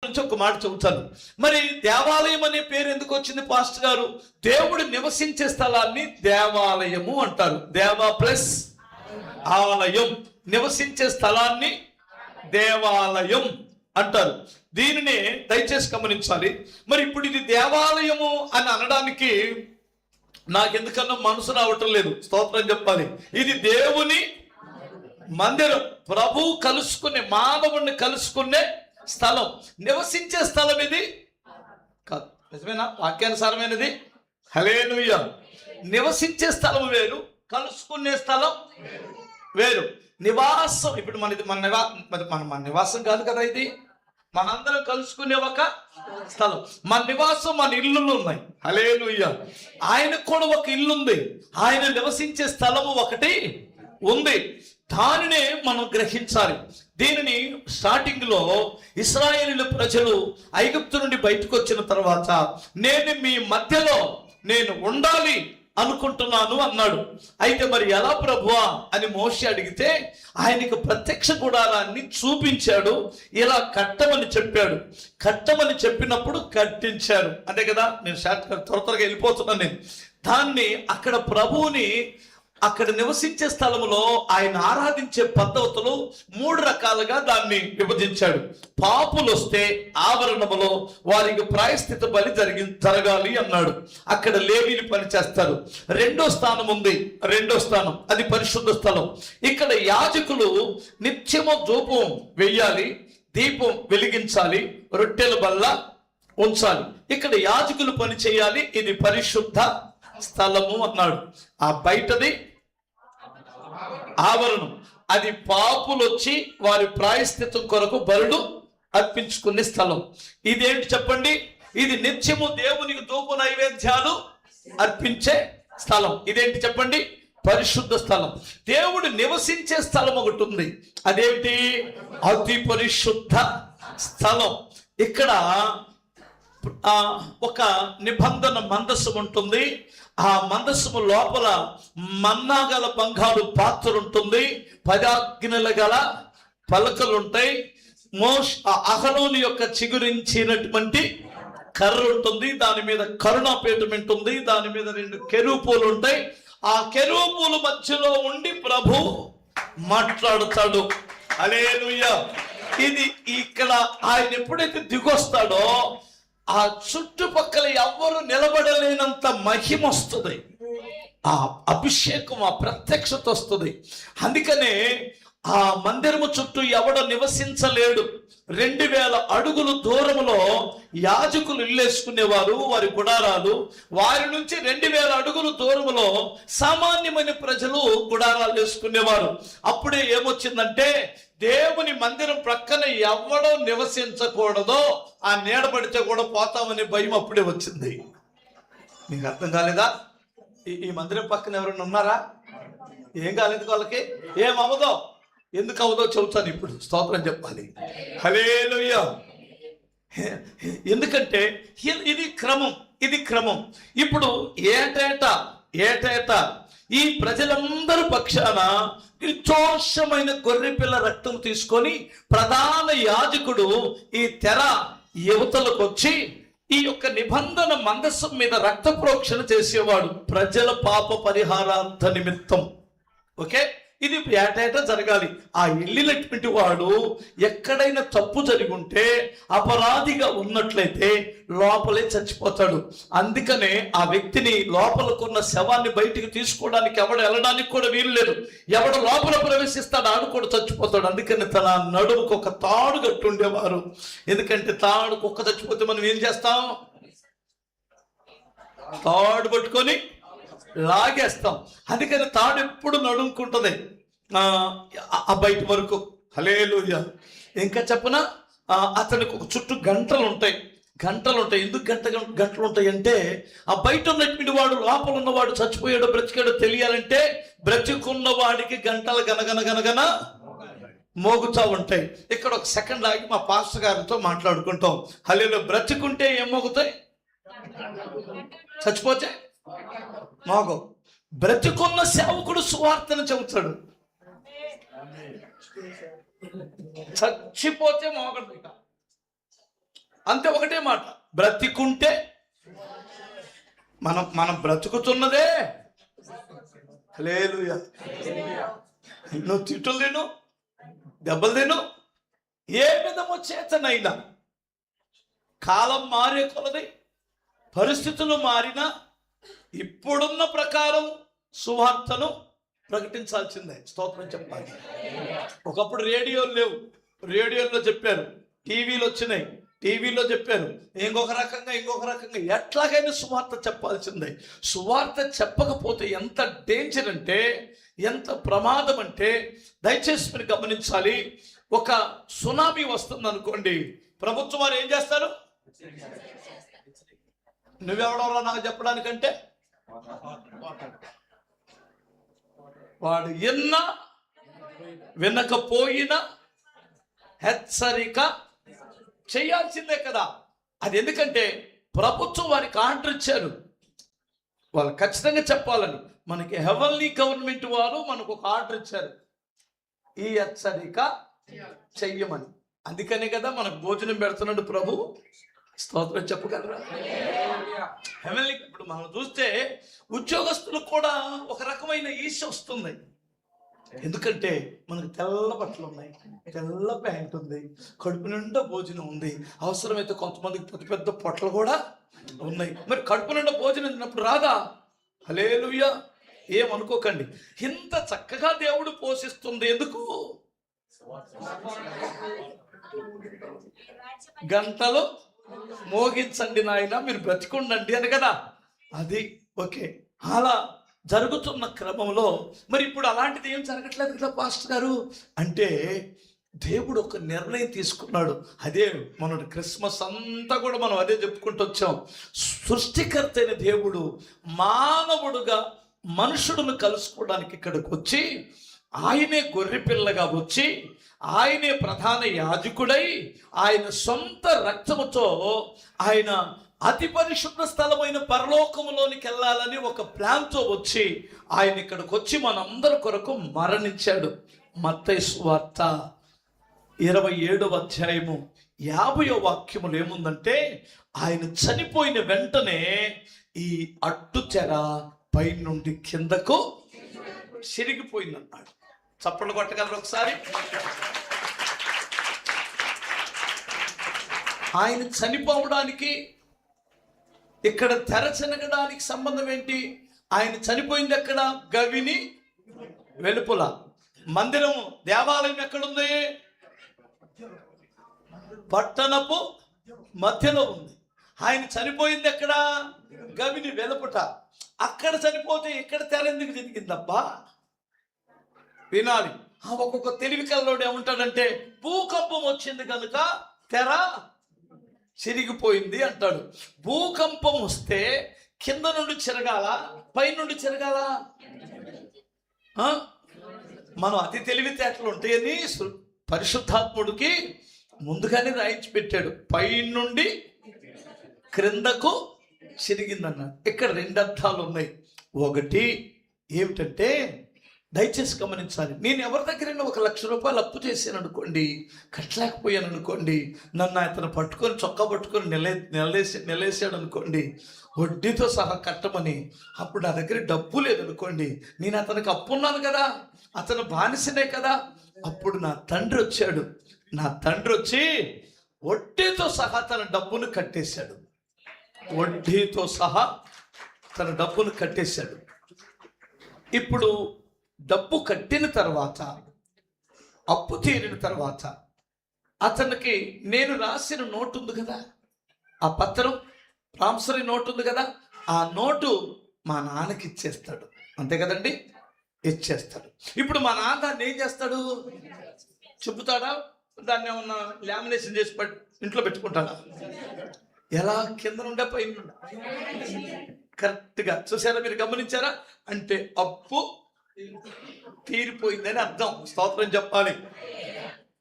ఒక మాట చెబుతాను. మరి దేవాలయం అనే పేరు ఎందుకు వచ్చింది పాస్టర్ గారు? దేవుడు నివసించే స్థలాన్ని దేవాలయము అంటారు. దేవా ప్లస్ ఆలయం, నివసించే స్థలాన్ని దేవాలయం అంటారు. దీనినే దయచేసి గమనించాలి. మరి ఇప్పుడు ఇది దేవాలయము అని అనడానికి నాకెందుకన్నా మనసు రావటం లేదు. స్తోత్రం చెప్పాలి. ఇది దేవుని మందిరం, ప్రభు కలుసుకునే, మానవుణ్ణి కలుసుకునే స్థలం, నివసించే స్థలం ఇది కాదు. నిజమేనా? వాక్యానుసారమైనది. హల్లెలూయా. నివసించే స్థలం వేరు, కలుసుకునే స్థలం వేరు. నివాసం, ఇప్పుడు మన నివాసం కాదు కదా ఇది. మనందరం కలుసుకునే ఒక స్థలం. మన నివాసం, మన ఇల్లులు ఉన్నాయి. హల్లెలూయా. ఆయనకు కూడా ఒక ఇల్లు ఉంది. ఆయన నివసించే స్థలము ఒకటి ఉంది. దానినే మనం గ్రహించాలి. దీనిని స్టార్టింగ్ లో ఇశ్రాయేలు ప్రజలు ఐగుప్తు నుండి బయటకు వచ్చిన తర్వాత నేను మీ మధ్యలో నేను ఉండాలి అనుకుంటున్నాను అన్నాడు. అయితే మరి ఎలా ప్రభువా అని మోషే అడిగితే ఆయనకు ప్రత్యక్ష గుడారాన్ని చూపించాడు. ఇలా కట్టమని చెప్పాడు. కట్టమని చెప్పినప్పుడు కట్టించారు. అంతే కదా. నేను త్వరగా వెళ్ళిపోతున్నాను. నేను దాన్ని అక్కడ ప్రభువుని అక్కడ నివసించే స్థలములో ఆయన ఆరాధించే పద్ధతులు 3 రకాలుగా దాన్ని విభజించాడు. పాపులు వస్తే ఆవరణములో వారికి ప్రాయశ్చిత్త బలి జరగాలి అన్నాడు. అక్కడ లేవీలు పని చేస్తారు. రెండో స్థానం ఉంది. రెండో స్థానం అది పరిశుద్ధ స్థలం. ఇక్కడ యాజకులు నిత్యము ధూపం వెయ్యాలి, దీపం వెలిగించాలి, రొట్టెల బల్ల ఉంచాలి. ఇక్కడ యాజకులు పని చేయాలి. ఇది పరిశుద్ధ స్థలము అన్నాడు. ఆ బయటది ఆవరణం, అది పాపులు వచ్చి వారి ప్రాయశ్చిత్తం కొరకు బలులు అర్పించుకునే స్థలం. ఇదేంటి చెప్పండి? ఇది నిత్యము దేవునికి ధూప నైవేద్యాలు అర్పించే స్థలం. ఇదేంటి చెప్పండి? పరిశుద్ధ స్థలం. దేవుడు నివసించే స్థలం ఒకటి ఉంది. అదేంటి? అతి పరిశుద్ధ స్థలం. ఇక్కడ ఒక నిబంధన మందస్సు ఉంటుంది. ఆ మందస్సు లోపల మన్నా గల బంగారు పాత్ర ఉంటుంది. 10 ఆజ్ఞల గల పలకలు ఉంటాయి. అహరోను యొక్క చిగురించినటువంటి కర్ర ఉంటుంది. దాని మీద కరుణాపీఠం ఉంటుంది. దాని మీద 2 కెరూపులు ఉంటాయి. ఆ కెరూపుల మధ్యలో ఉండి ప్రభు మాట్లాడుతాడు. హల్లెలూయా. ఇది ఇక్కడ ఆయన ఎప్పుడైతే దిగొస్తాడో ఆ చుట్టుపక్కల ఎవ్వరు నిలబడలేనంత మహిమ వస్తుంది. ఆ అభిషేకం, ఆ ప్రత్యక్షత వస్తుంది. అందుకనే ఆ మందిరము చుట్టూ ఎవడు నివసించలేడు. 2000 అడుగులు దూరములో యాజకులు ఇల్లేసుకునేవారు, వారి గుడారాలు. వారి నుంచి 2000 అడుగులు దూరములో సామాన్యమైన ప్రజలు గుడారాలు వేసుకునేవారు. అప్పుడే ఏమొచ్చిందంటే దేవుని మందిరం ప్రక్కన ఎవడో నివసించకూడదో, ఆ నీడబడితే కూడా పోతామనే భయం అప్పుడే వచ్చింది. మీకు అర్థం కాలేదా? ఈ మందిరం పక్కన ఎవరైనా ఉన్నారా? ఏం కాలేదు వాళ్ళకి? ఏం అవ్వదో. ఎందుకు అవ్వదో చెబుతాను ఇప్పుడు. స్తోత్రం చెప్పాలి. హల్లెలూయా. ఎందుకంటే ఇది క్రమం, ఇది క్రమం. ఇప్పుడు ఏటేటా ఈ ప్రజలందరూ పక్షాన నిర్దోషమైన గొర్రెపిల్ల రక్తం తీసుకొని ప్రధాన యాజకుడు ఈ తెర యువతలకు వచ్చి ఈ యొక్క నిబంధన మందస్సు మీద రక్త ప్రోక్షణ చేసేవాడు ప్రజల పాప పరిహారార్థ నిమిత్తం. ఓకే, ఇది ఏటేటా జరగాలి. ఆ వెళ్ళినటువంటి వాడు ఎక్కడైనా తప్పు జరిగి ఉంటే, అపరాధిగా ఉన్నట్లయితే లోపలే చచ్చిపోతాడు. అందుకనే ఆ వ్యక్తిని, లోపలకున్న శవాన్ని బయటికి తీసుకోవడానికి ఎవడు వెళ్ళడానికి కూడా వీలు లేదు. ఎవడు లోపల ప్రవేశిస్తాడు ఆడు కూడా చచ్చిపోతాడు. అందుకని తన నడుముకు ఒక తాడు కట్టుండేవారు. ఎందుకంటే తాడు కుక్క చచ్చిపోతే మనం ఏం చేస్తాం? తాడు పట్టుకొని లాగేస్తాం. అందుకని తాడు ఎప్పుడు నడుముకుంటుంది ఆ బయట వరకు. హల్లెలూయా. ఇంకా చెప్పనా, అతనికి ఒక చుట్టూ గంటలు ఉంటాయి. ఎందుకు గంటలు ఉంటాయి అంటే, ఆ బయట ఉన్నటువంటి వాడు, లోపల ఉన్నవాడు చచ్చిపోయాడో బ్రతికాడో తెలియాలంటే బ్రతికున్న వాడికి గంటలు గనగన మోగుతూ ఉంటాయి. ఇక్కడ ఒక సెకండ్ ఆగి మా పాస్టర్ గారితో మాట్లాడుకుంటాం. హల్లెలూయా. బ్రతికుంటే ఏం మోగుతాయి? చచ్చిపోతే మోగం. బ్రతికున్న సేవకుడు సువార్తను చెబుతాడు. చచ్చిపోతే మోగడు. అంతే, ఒకటే మాట, బ్రతికుంటే మనం బ్రతుకుతున్నదే. హల్లెలూయా. నువ్వు తిట్టులు తిను, దెబ్బలు తిను, ఏ విధము చేతనైనా కాలం మారే కొలది, పరిస్థితులు మారినా ఇప్పుడున్న ప్రకారం సువార్తను ప్రకటించాల్సిందే. స్తోత్రం చెప్పాలి. ఒకప్పుడు రేడియోలు లేవు, రేడియోలో చెప్పారు, టీవీలు వచ్చినాయి, టీవీలో చెప్పారు, ఇంకొక రకంగా ఎట్లాగైనా సువార్త చెప్పాల్సిందే. సువార్త చెప్పకపోతే ఎంత డేంజర్ అంటే, ఎంత ప్రమాదం అంటే, దయచేసి మీరు గమనించాలి. ఒక సునామీ వస్తుంది అనుకోండి, ప్రభుత్వం వారు ఏం చేస్తారు? నువ్వెవడవరా నాకు చెప్పడానికంటే, వాడు వినకపోయినా హెచ్చరిక చేయాల్సిందే కదా. అది ఎందుకంటే ప్రభుత్వం వారికి ఆర్డర్ ఇచ్చారు, వాళ్ళు ఖచ్చితంగా చెప్పాలని. మనకి హెవెన్లీ గవర్నమెంట్ వారు మనకు ఒక ఆర్డర్ ఇచ్చారు, ఈ హెచ్చరిక చెయ్యమని. అందుకనే కదా మనకు భోజనం పెడుతున్నాడు ప్రభు. స్తోత్రం చెప్పగలరా? హెవెన్లీ. ఇప్పుడు మనం చూస్తే ఉద్యోగస్తులకు కూడా ఒక రకమైన ఈశ వస్తుంది. ఎందుకంటే మనకు తెల్ల బట్టలు ఉన్నాయి, తెల్ల ప్యాంట్ ఉంది, కడుపు నిండా భోజనం ఉంది, అవసరమైతే కొంతమందికి పెద్ద పెద్ద పొట్టలు కూడా ఉన్నాయి. మరి కడుపు నిండా భోజనం తిన్నప్పుడు రాదా? హల్లెలూయా. ఏమనుకోకండి, ఇంత చక్కగా దేవుడు పోషిస్తుంది ఎందుకు? గంటలు మోగించండి నాయన, మీరు బ్రతికుండండి అని కదా. అది ఓకే. అలా జరుగుతున్న క్రమంలో మరి ఇప్పుడు అలాంటిది ఏం జరగట్లేదు కదా పాస్టర్ గారు అంటే, దేవుడు ఒక నిర్ణయం తీసుకున్నాడు. అదే మన క్రిస్మస్ అంతా కూడా మనం అదే చెప్పుకుంటూ వచ్చాం. సృష్టికర్త అయిన దేవుడు మానవుడుగా మనుషుడును కలుసుకోవడానికి ఇక్కడికి వచ్చి, ఆయనే గొర్రెపిల్లగా వచ్చి, ఆయనే ప్రధాన యాజకుడై, ఆయన సొంత రక్తముతో ఆయన అతి పరిశుద్ధ స్థలమైన పరలోకములోనికి వెళ్ళాలని ఒక ప్లాన్తో వచ్చి, ఆయన ఇక్కడికి వచ్చి మనందరి కొరకు మరణించాడు. మత్తయి సువార్త 27వ అధ్యాయము 50వ వాక్యములు ఏముందంటే, ఆయన చనిపోయిన వెంటనే ఈ అట్టు తెర పై నుండి కిందకు చిరిగిపోయిందన్నాడు. చప్పట్లు కొట్టగలరు ఒకసారి? ఆయన చనిపోవడానికి ఇక్కడ తెర చినగడానికి సంబంధం ఏంటి? ఆయన చనిపోయింది ఎక్కడ? గవిని వెలుపల. మందిరము, దేవాలయం ఎక్కడుంది? పట్టణపు మధ్యలో ఉంది. ఆయన చనిపోయింది ఎక్కడ? గవిని వెలుపట. అక్కడ చనిపోతే ఇక్కడ తెర ఎందుకు జరిగిందబ్బా? వినాలి. ఒక్కొక్క తెలివి కల్లోడు ఏమంటాడంటే, భూకంపం వచ్చింది కనుక తెర చిరిగిపోయింది అంటాడు. భూకంపం వస్తే కింద నుండి చెరగాల, పై నుండి చెరగాల? మనం అతి తెలివితేటలు ఉంటాయని పరిశుద్ధాత్ముడికి ముందుగానే రాయించి పెట్టాడు. పై నుండి క్రిందకు చిరిగిందన్నాడు. ఇక్కడ 2 అర్థాలు ఉన్నాయి. ఒకటి ఏమిటంటే, దయచేసి గమనించాలి. నేను ఎవరి దగ్గరైనా 1 లక్ష రూపాయలు అప్పు చేశాను అనుకోండి, కట్టలేకపోయాను అనుకోండి, నన్ను అతను పట్టుకొని చొక్కా పట్టుకొని నిలేసాడు అనుకోండి, వడ్డీతో సహా కట్టమని. అప్పుడు నా దగ్గర డబ్బు లేదనుకోండి, నేను అతనికి అప్పున్నాను కదా, అతను బానిసనే కదా. అప్పుడు నా తండ్రి వచ్చాడు. నా తండ్రి వచ్చి వడ్డీతో సహా తన డబ్బును కట్టేశాడు. వడ్డీతో సహా తన డబ్బును కట్టేశాడు. ఇప్పుడు డబ్బు కట్టిన తర్వాత, అప్పు తీరిన తర్వాత, అతనికి నేను రాసిన నోటు ఉంది కదా, ఆ పత్రం, ప్రామిసరీ నోటు ఉంది కదా, ఆ నోటు మా నాన్నకి ఇచ్చేస్తాడు. అంతే కదండి? ఇచ్చేస్తాడు. ఇప్పుడు మా నాన్న దాన్ని ఏం చేస్తాడు? చెబుతాడా? దాన్ని ఏమన్నా లామినేషన్ చేసి ఇంట్లో పెట్టుకుంటాడా? ఎలా? కింద నుండే పైన నుండి కరెక్ట్గా. చూసారా? మీరు గమనించారా? అంటే అప్పు తీరిపోయిందని అర్థం. స్తోత్రం చెప్పాలి.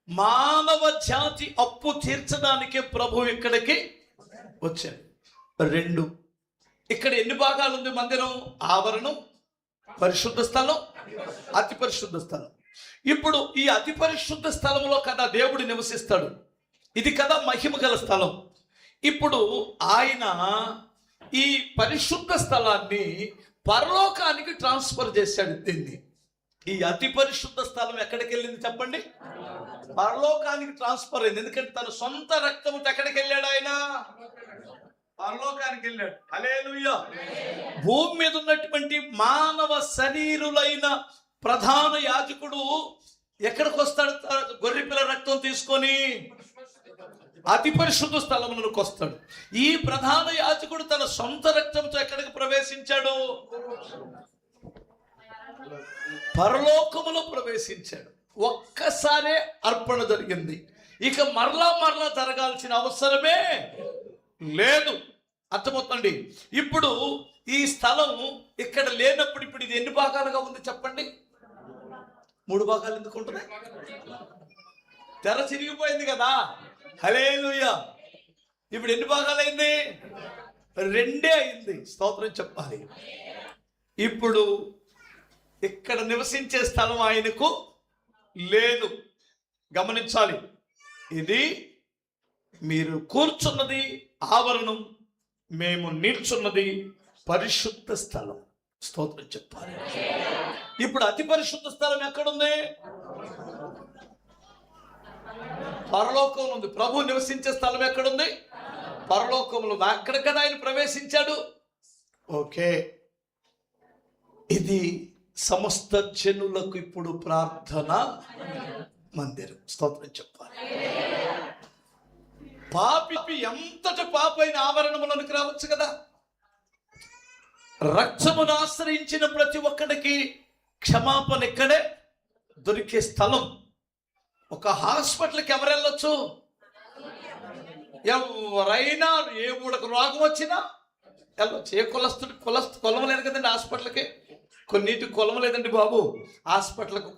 మానవ జాతి అప్పు తీర్చడానికే ప్రభు ఇక్కడికి వచ్చాడు. 2 ఇక్కడ ఎన్ని భాగాలు ఉంది మందిరం? ఆవరణం, పరిశుద్ధ స్థలం, అతి పరిశుద్ధ స్థలం. ఇప్పుడు ఈ అతి పరిశుద్ధ స్థలంలో కదా దేవుడు నివసిస్తాడు. ఇది కదా మహిమ గల స్థలం. ఇప్పుడు ఆయన ఈ పరిశుద్ధ స్థలాన్ని పరలోకానికి ట్రాన్స్ఫర్ చేశాడు. దీన్ని ఈ అతి పరిశుద్ధ స్థలం ఎక్కడికి వెళ్ళింది చెప్పండి? పరలోకానికి ట్రాన్స్ఫర్ అయింది. ఎందుకంటే తన సొంత రక్తముతో ఎక్కడికి వెళ్ళాడు? ఆయన పరలోకానికి వెళ్ళాడు. హల్లెలూయా. భూమి మీద ఉన్నటువంటి మానవ శరీరులైన ప్రధాన యాజకుడు ఎక్కడికి వస్తాడు? గొర్రెపిల్ల రక్తం తీసుకొని అతి పరిశుద్ధ స్థలములకు వస్తాడు. ఈ ప్రధాన యాజకుడు తన సొంత రక్తంతో ఎక్కడికి ప్రవేశించాడు? పరలోకములో ప్రవేశించాడు. ఒక్కసారే అర్పణ జరిగింది. ఇక మరలా జరగాల్సిన అవసరమే లేదు. అర్థమవుతుంది. ఇప్పుడు ఈ స్థలం ఇక్కడ లేనప్పుడు ఇప్పుడు ఇది ఎన్ని భాగాలుగా ఉంది చెప్పండి? 3 భాగాలు ఎందుకు ఉంటున్నాయి? తెర చిరిగిపోయింది కదా. హల్లెలూయా. ఇప్పుడు ఎన్ని భాగాలైంది? 2 అయింది. స్తోత్రం చెప్పాలి. ఇప్పుడు ఇక్కడ నివసించే స్థలం ఆయనకు లేదు. గమనించాలి. ఇది మీరు కూర్చున్నది ఆవరణం, మేము నిల్చున్నది పరిశుద్ధ స్థలం. స్తోత్రం చెప్పాలి. ఇప్పుడు అతి పరిశుద్ధ స్థలం ఎక్కడుంది? పరలోకంలో ఉంది. ప్రభు నివసించే స్థలం ఎక్కడుంది? పరలోకంలో. అక్కడికన్నా ఆయన ప్రవేశించాడు. ఓకే. ఇది సమస్త జనులకు ఇప్పుడు ప్రార్థన మందిరం. స్తోత్రం చెప్పాలి. పాపి ఎంతటి పాపైన ఆవరణములోనికి రావచ్చు కదా. రక్తమును ఆశ్రయించిన ప్రతి ఒక్కడికి క్షమాపణ ఇక్కడే దొరికే స్థలం. ఒక హాస్పిటల్కి ఎవరు వెళ్ళొచ్చు? ఎవరైనా ఏ ఊడకు రోగం వచ్చినా వెళ్ళొచ్చు. ఏ కొలమ లేదు కదండి హాస్పిటల్కి. కొన్నిటికి కొలమ లేదండి బాబు హాస్పిటల్కి.